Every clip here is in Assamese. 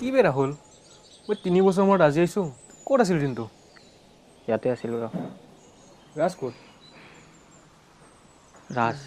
কি বে ৰাহুল মই 3 বছৰ মূৰত আজি আহিছোঁ ক'ত আছিল দিনটো ইয়াতে আছিলোঁ ৰ ৰাজ ক'ত ৰাজ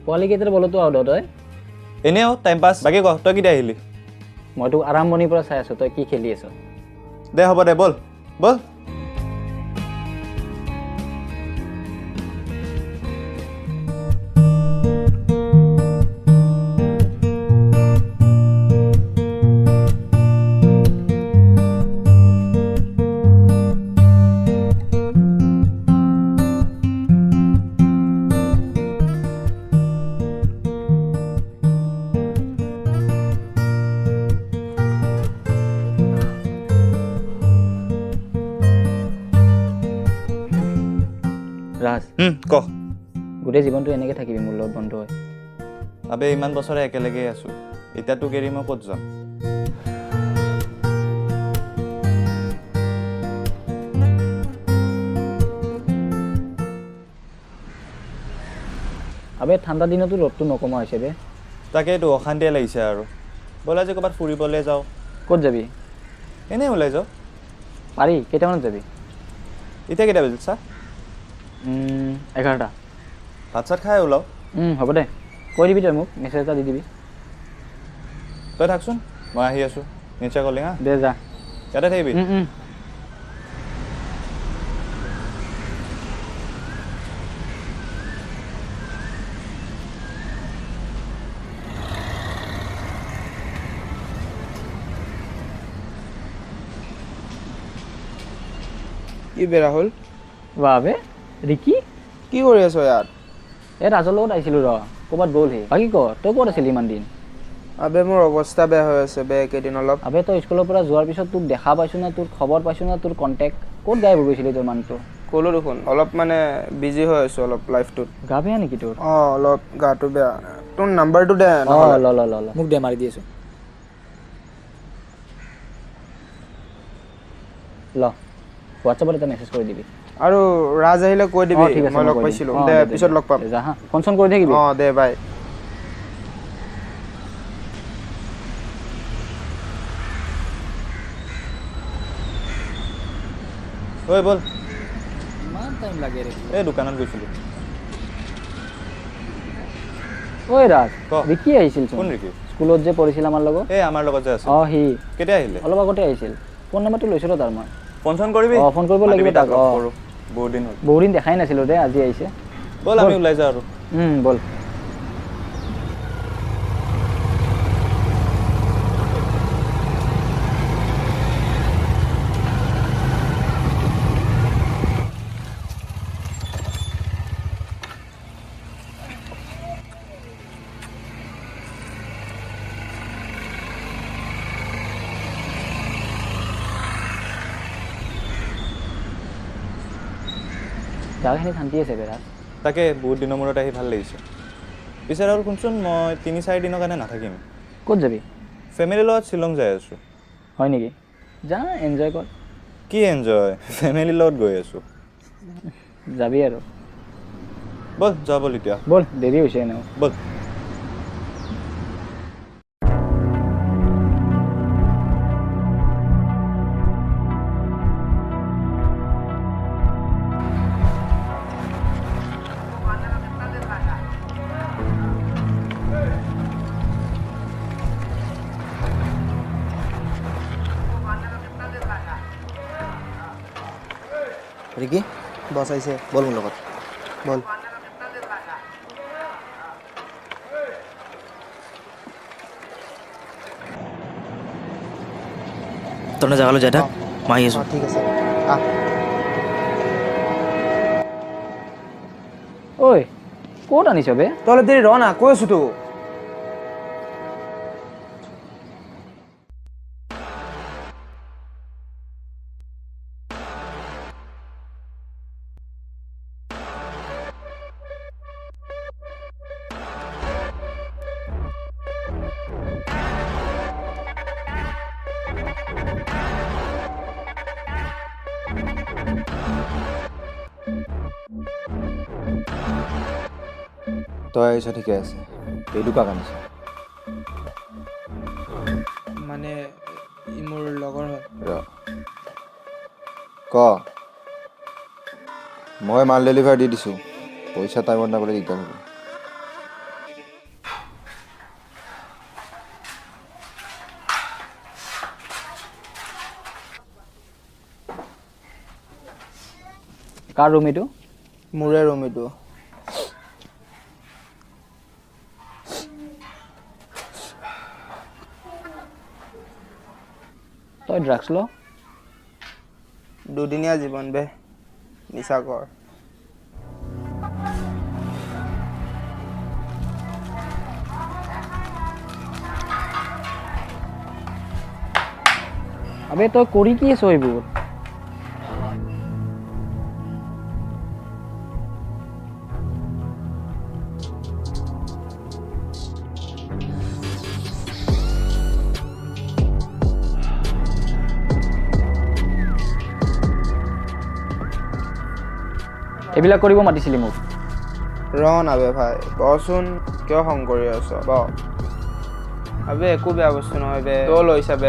পোৱালি কেইটাৰ বলতো আউট তই এনেও টাইম পাছ বাকী ক তই কেতিয়া আহিলি মই তোক আৰম্ভণিৰ পৰা চাই আছো তই কি খেলি আছ দে হ'ব দে বল বল ৰাজ ক গোটেই জীৱনটো এনেকৈ থাকিবি মোৰ লগত বন্ধু হয় আবে ইমান বছৰে একেলগে আছো এতিয়া তোক এৰি মই ক'ত যাম আবে ঠাণ্ডা দিনতো ৰ'দটো নকমা হৈছে বে তাকেইতো অশান্তিয়ে লাগিছে আৰু ব'ল আজি ক'ৰবাত ফুৰিবলৈ যাওঁ ক'ত যাবি এনেই ওলাই যাওঁ পাৰি কেইটামানত যাবি এতিয়া কেইটা বাজিল চা 11টা ভাত চাত খাই ওলাওঁ হ'ব দে কৈ দিবি তই মোক মেছেজ এটা দি দিবি তই থাকচোন মই আহি আছোঁ নিশ্চয় ক'লে হা দে যা ইয়াতে থাকিবি কি বে ৰাহুল বাবে ৰিকি কি কৰি আছ ইয়াত এই ৰাজৰ লগত আহিছিলোঁ ৰ ক'ৰবাত গ'লহি বাকী ক তই ক'ত আছিলি ইমান দিন আবে মোৰ অৱস্থা বেয়া হৈ আছে বে কেইদিন অলপ আবে তই স্কুলৰ পৰা যোৱাৰ পিছত তোক দেখা পাইছোঁ না তোৰ খবৰ পাইছোঁ না তোৰ কণ্টেক্ট ক'ত গায়ব হৈ গৈছিলি তোৰ মানুহটো ক'লো দেখোন অলপ মানে বিজি হৈ আছোঁ অলপ লাইফটোত গা বেয়া নেকি তোৰ অলপ গাটো বেয়া তোৰ নাম্বাৰটো দে ল মোক দে মাৰি দি আছোঁ ল হোৱাটছআপত এটা মেছেজ কৰি দিবি আৰু ৰাজ আহিলে কৈ দিবি ঠিক আছে মই লগ পাইছিলোঁ দে পিছত লগ পাম যা হা ফোন চোন কৰি থাকিবি দে বাই ঐ ব'ল ইমান টাইম লাগে ৰে এই দোকানত গৈছিলোঁ ঐ ৰাজ ক। ৰিকি আহিছিল কোন ৰিকি স্কুলত যে পঢ়িছিল আমাৰ লগত এই আমাৰ লগত যে আছে সি কেতিয়া আহিলে অলপ আগতে আহিছিল ফোন নম্বৰটো লৈছোঁ ৰ তাৰ মই ফোন চোন কৰিবি ফোন কৰিব লাগিব মাতিবি তাক লগ কৰোঁ বহুত দিন হ'ল বহুত দিন দেখাই নাছিলোঁ দে আজি আহিছে ব'ল আমি ওলাই যাওঁ আৰু ব'ল জাগাখিনি শান্তি আছে বেৰাত তাকে বহুত দিনৰ মূৰত আহি ভাল লাগিছে পিছে আৰু শুনচোন মই 3-4 দিনৰ কাৰণে নাথাকিম ক'ত যাবি ফেমিলিৰ লগত শ্বিলং যাই আছোঁ হয় নেকি যা এনজয় কৰ কি এনজয় ফেমিলিৰ লগত গৈ আছোঁ যাবি আৰু ব'ল যাওঁ ব'ল এতিয়া ব'ল দেৰি হৈছে এনেও ব'ল ৰিকি বছ আহিছে বল মোৰ লগত বল তনে জাগালৈ যাই থাক মই আহি আছোঁ ঠিক আছে ঐ ক'ত আনিছ বে তই অলপ দেৰি ৰ না কৈ আছোঁ তো তই আহিছ ঠিকে আছে এইটো কাক আনিছ মানে ই মোৰ লগৰ হয় ৰ ক মই মাল ডেলিভাৰ দি দিছোঁ পইচা টাইমত নাপালে দিগদাৰ হ'ব কাৰ ৰুম এইটো মোৰে ৰুম এইটো তই ড্ৰাগছ ল দুদিনীয়া জীৱন বে নিচা কৰ আবে তই কৰি কি আছ এইবোৰ এইবিলাক কৰিব মাতিছিলি মোক ৰ না বে ভাই বচোন কিয় খং কৰি আছ ব আবে একো বেয়া বস্তু নহয় বে তই লৈছা বে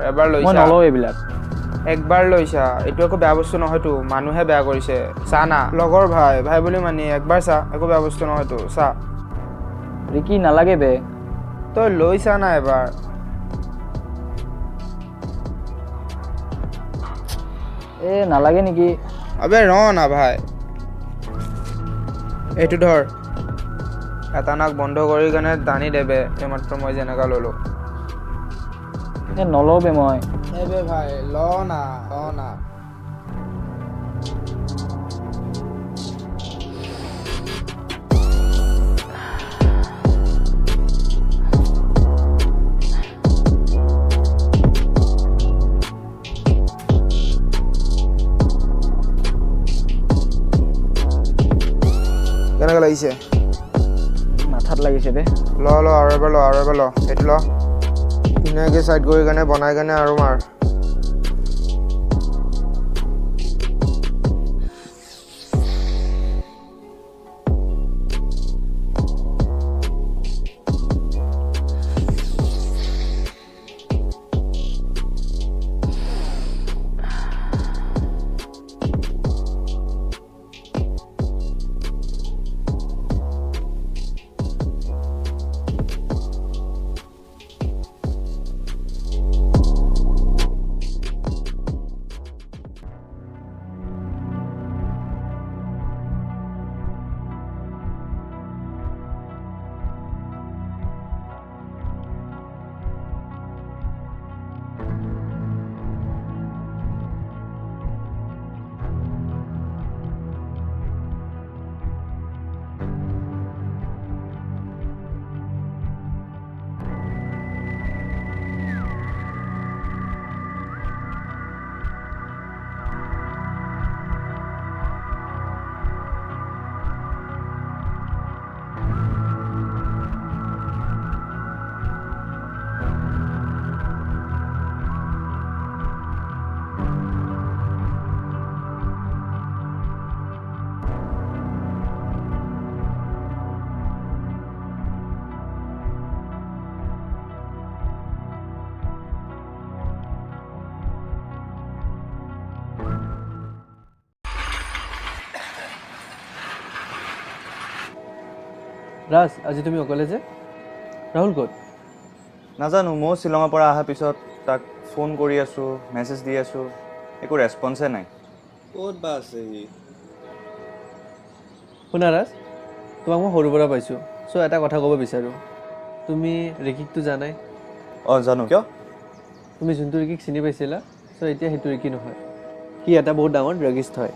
এবাৰ মই লৈছা নলওঁ এইবিলাক একবাৰ লৈছা এইটো একো বেয়া বস্তু নহয়তো মানুহে বেয়া কৰিছে চা না লগৰ ভাই বুলি মানি একবাৰ চা একো বেয়া বস্তু নহয়তো চা ৰিকি নালাগে বে তই লৈছা না এবাৰ এ নালাগে নেকি আবে ৰ না ভাই এইটো ধৰ এটা নাক বন্ধ কৰি কেনে টানি দেবে এইমাত্ৰ মই যেনেকা ললো এ নলওঁ বে মই বে ভাই ল না কেনেকৈ লাগিছে মাথাত লাগিছে বে ল আৰু এবাৰ ল এইটো ল ধুনীয়াকৈ চাইড কৰি কেনে বনাই কেনে আৰু মাৰ ৰাজ আজি তুমি অকলে যে ৰাহুল ক'ত নাজানো মই শ্বিলঙৰ পৰা অহাৰ পিছত তাক ফোন কৰি আছোঁ মেছেজ দি আছোঁ একো ৰেছপন্সে নাই ক'ত বা আছে সি শুনা ৰাজ তোমাক মই সৰুৰ পৰা পাইছোঁ চ' এটা কথা ক'ব বিচাৰোঁ তুমি ৰিকিকটো জানাই অঁ জানো কিয় তুমি যোনটো ৰিকিক চিনি পাইছিলা চ' এতিয়া সেইটো ৰিকি নহয় সি এটা বহুত ডাঙৰ ড্ৰাগিষ্ট হয়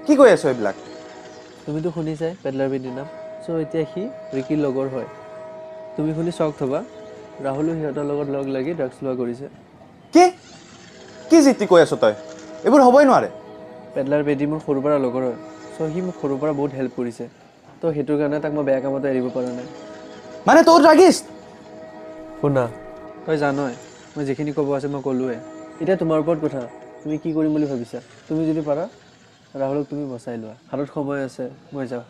কি কৈ আছো এইবিলাক তুমিতো শুনিছাই পেডলাৰ বিডিৰ নাম চ' এতিয়া সি ৰিকিৰ লগৰ হয় তুমি শুনি চক থবা ৰাহুলো সিহঁতৰ লগত লগ লাগি ড্ৰাগছ লোৱা কৰিছে কি জিতি কৈ আছ তই এইবোৰ হ'বই নোৱাৰে পেডলাৰ বেডি মোৰ সৰুৰ পৰা লগৰ হয় চ' সি মোক সৰুৰ পৰা বহুত হেল্প কৰিছে তো সেইটোৰ কাৰণে তাক মই বেয়া কামতে এৰিব পৰা নাই মানে তোৰ ড্ৰাগিষ্ট শুনা তই জানই মই যিখিনি ক'ব আছে মই ক'লোৱে এতিয়া তোমাৰ ওপৰত কথা তুমি কি কৰিম বুলি ভাবিছা তুমি যদি পাৰা ৰাহুলক তুমি বচাই লোৱা হাতত সময় আছে মই যাওঁ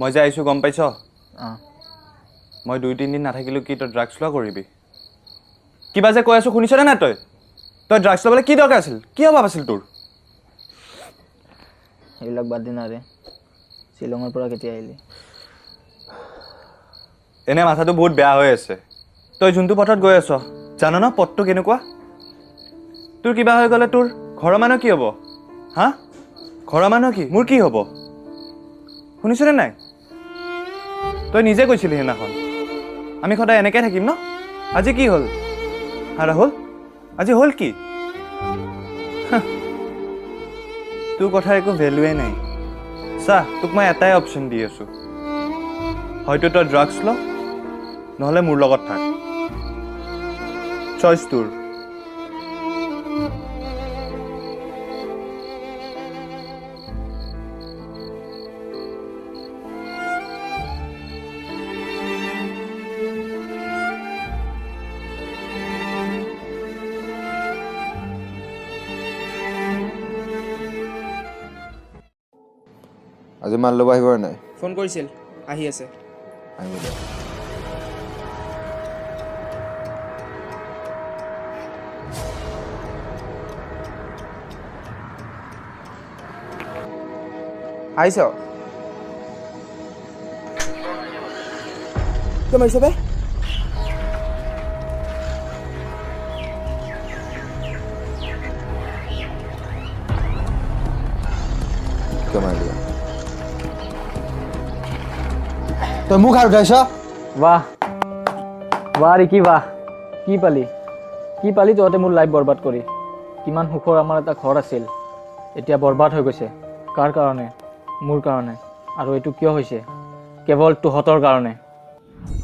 মই যে আহিছোঁ গম পাইছ অঁ মই 2-3 দিন নাথাকিলোঁ কি তই ড্ৰাগছ লোৱা কৰিবি কিবা যে কৈ আছোঁ শুনিছনে নাই তই ড্ৰাগছ ল'বলৈ কি দৰকাৰ আছিল কি অভাৱ আছিল তোৰ এইবিলাক বাদ দিন আৰে শ্বিলঙৰ পৰা কেতিয়া আহিলি এনে মাথাটো বহুত বেয়া হৈ আছে তই যোনটো পথত গৈ আছ জান ন পথটো কেনেকুৱা তোৰ কিবা হৈ গ'লে তোৰ ঘৰৰ মানুহ কি হ'ব হা ঘৰৰ মানুহ কি মোৰ কি হ'ব শুনিছনে নাই তই নিজে কৈছিলি সেইদিনাখন আমি সদায় এনেকৈ থাকিম ন আজি কি হ'ল হা ৰাহুল আজি হ'ল কি তোৰ কথা একো ভেলুৱে নাই চা তোক মই এটাই অপশ্যন দি আছোঁ হয়তো তই ড্ৰাগছ ল নহ'লে মোৰ লগত থাক চইচ তোৰ আজি মাল ল'ব আহিব নাই ফোন কৰিছিল আহি আছে আহিব দে আহিছ কিয় মাৰিছ বে কিয় মাৰিলি তই মোক আৰু উঠাইছ বাহ বাহ ৰিকি বাহ কি পালি তহঁতে মোৰ লাইফ বৰবাদ কৰি কিমান সুখৰ আমাৰ এটা ঘৰ আছিল এতিয়া বৰবাদ হৈ গৈছে কাৰ কাৰণে মোৰ কাৰণে আৰু এইটো কিয় হৈছে কেৱল তহঁতৰ কাৰণে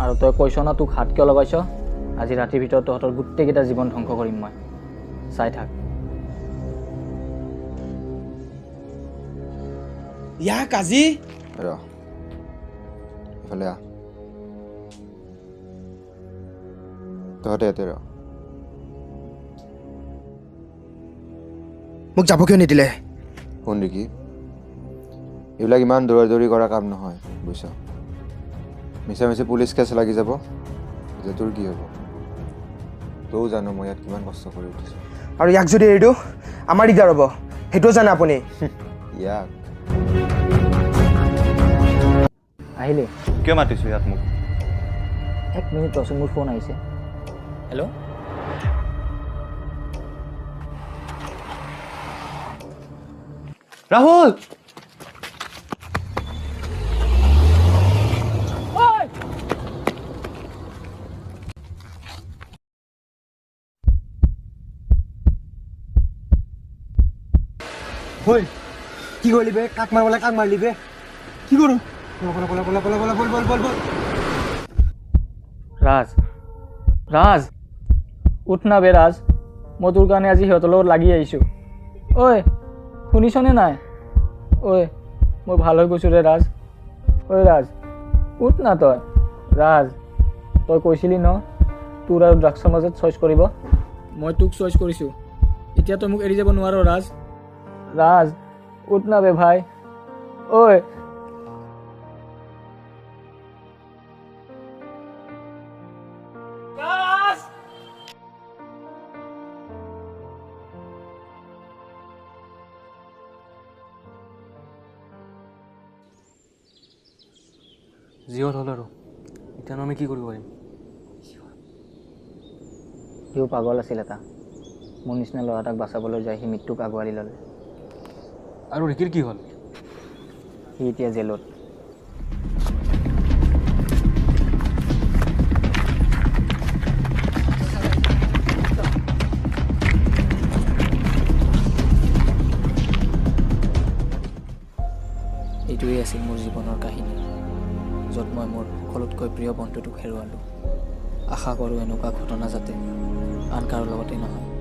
আৰু তই কৈছ না তোক হাত কিয় লগাইছ আজি ৰাতিৰ ভিতৰত তহঁতৰ গোটেইকেইটা জীৱন ধ্বংস কৰিম মই চাই থাক ইয়া কাজি ৰ এইফালে আহ তহঁতে ইয়াতে ৰ মোক যাব কিয় নিদিলে শুন নেকি এইবিলাক ইমান দৌৰা দৌৰি কৰা কাম নহয় বুজিছ মিছা মিছি পুলিচ কেছ লাগি যাব যে তোৰ কি হ'ব তইও জানো মই ইয়াত কিমান কষ্ট কৰি উঠিছোঁ আৰু ইয়াক যদি এৰি দিওঁ আমাৰ দিগদাৰ হ'ব সেইটোও জানে আপুনি ইয়াক আহিলে কিয় মাতিছোঁ ইয়াত মোক এক মিনিট ৰচোন মোৰ ফোন আহিছে হেল্ল' ৰাহুল হয় কি কৰিলি বে কাক মাৰিবলৈ কাক মাৰিলি বে কি কৰোঁ বল ৰাজ উঠ না বে ৰাজ মই তোৰ কাৰণে আজি সিহঁতৰ লগত লাগি আহিছোঁ ঐ শুনিছনে নাই ঐ মই ভাল হৈ গৈছোঁ ৰে ৰাজ ঐ ৰাজ উঠ না তই ৰাজ তই কৈছিলি ন তোৰ আৰু ড্ৰাগছৰ মাজত চইচ কৰিব মই তোক চইচ কৰিছোঁ এতিয়া তই মোক এৰি যাব নোৱাৰ ৰাজ উঠ না বে ভাই ঐ জিঅ'ত হ'ল আৰু এতিয়ানো আমি কি কৰিব পাৰিম সিও পাগল আছিল এটা মোৰ নিচিনা ল'ৰা এটাক বাচাবলৈ যায় সি মৃত্যুক আগুৱালি ল'লে আৰু ৰিকিৰ কি হ'ল সি এতিয়া জেলত এইটোৱেই আছিল মোৰ জীৱনৰ কাহিনী য'ত মই মোৰ সকলোতকৈ প্ৰিয় বন্ধুটোক হেৰুৱালোঁ আশা কৰোঁ এনেকুৱা ঘটনা যাতে আন কাৰো লগতে নহয়